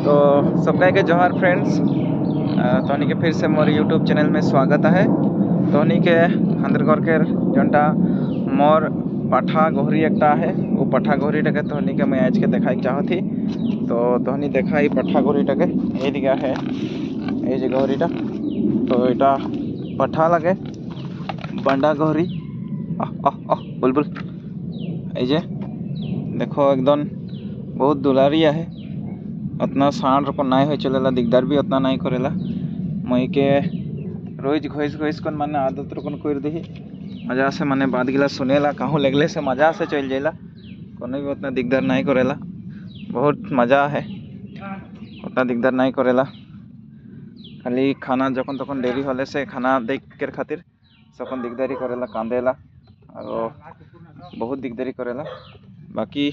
तो सबका के जोहार फ्रेंड्स। तोहनी के फिर से मोर यूट्यूब चैनल में स्वागत है। तोहनी के हंदरगढ़ के जोटा मोर पाठा गोहरी एकटा है वो पाठा गोहरी टाके तोहनी के मैं आज के देखा चाहती। तो तोहनी देखा ही पाठा गोहरी टाके ये दिखा है ये जे गोहरीटा तो এটা पाठा लगे बंडा गोहरी बुलबुल ये देखो एकदम बहुत दुलारिया है। उतना सांड को नाई हो चलेला दिगदार भी उतना नहीं करेला मई के रोज घोष घोष कन माने आदत रकन कर दी मजा से माने बात गिला सुनेला कहूँ लगले से मजा से चल जाइला कोनो भी उतना दिगदार नहीं करेला। बहुत मजा है उतना दिगदार नहीं करेला। खाली खाना जखन तखन देरी होले से खाना देख के खातिर सकन दिगदारी करेला कांदेला और बहुत दिगदारी करेला। बाकी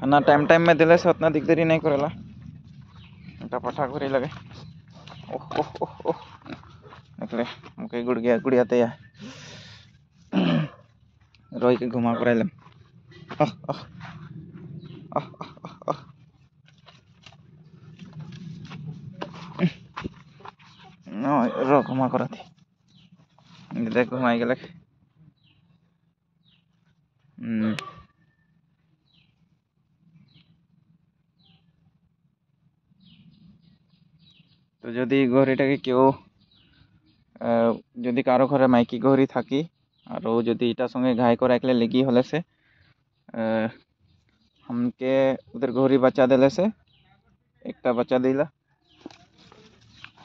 खाना टाइम टाइम में दिले से उतना दिगदारी नहीं करेला। पाठा घुरी लगे ओह ओह ओह ओह निकले मुके गुड़िया तैयार रोई के घुमा कर आइलम रो घुमा कर देख घुमाई गल। तो जदि घड़ीटाके क्यों जदि कारो घरे माइकी घड़ी थी और जदि इटार संगे घाई कर राखले लेगी हले से हमके उधर घड़ी बच्चा दिले से एक बच्चा दिला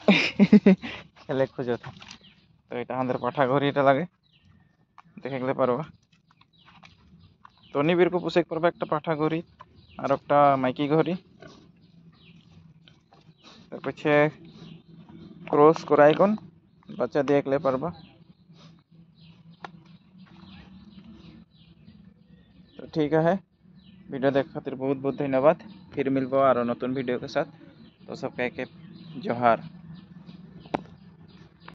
खेले खोजो था। तो ये हमारे पाठा घड़ी लगे देखे पारबा तो निबिर को पुषे पारबा एक पाठा घड़ी और एक माइकी घड़ी तार पीछे क्रॉस कराई कौन बच्चा देख ले पारबा। तो ठीक है वीडियो देख खातिर बहुत बहुत धन्यवाद। फिर मिलबो और नतून वीडियो के साथ। तो सब कह के जोहार।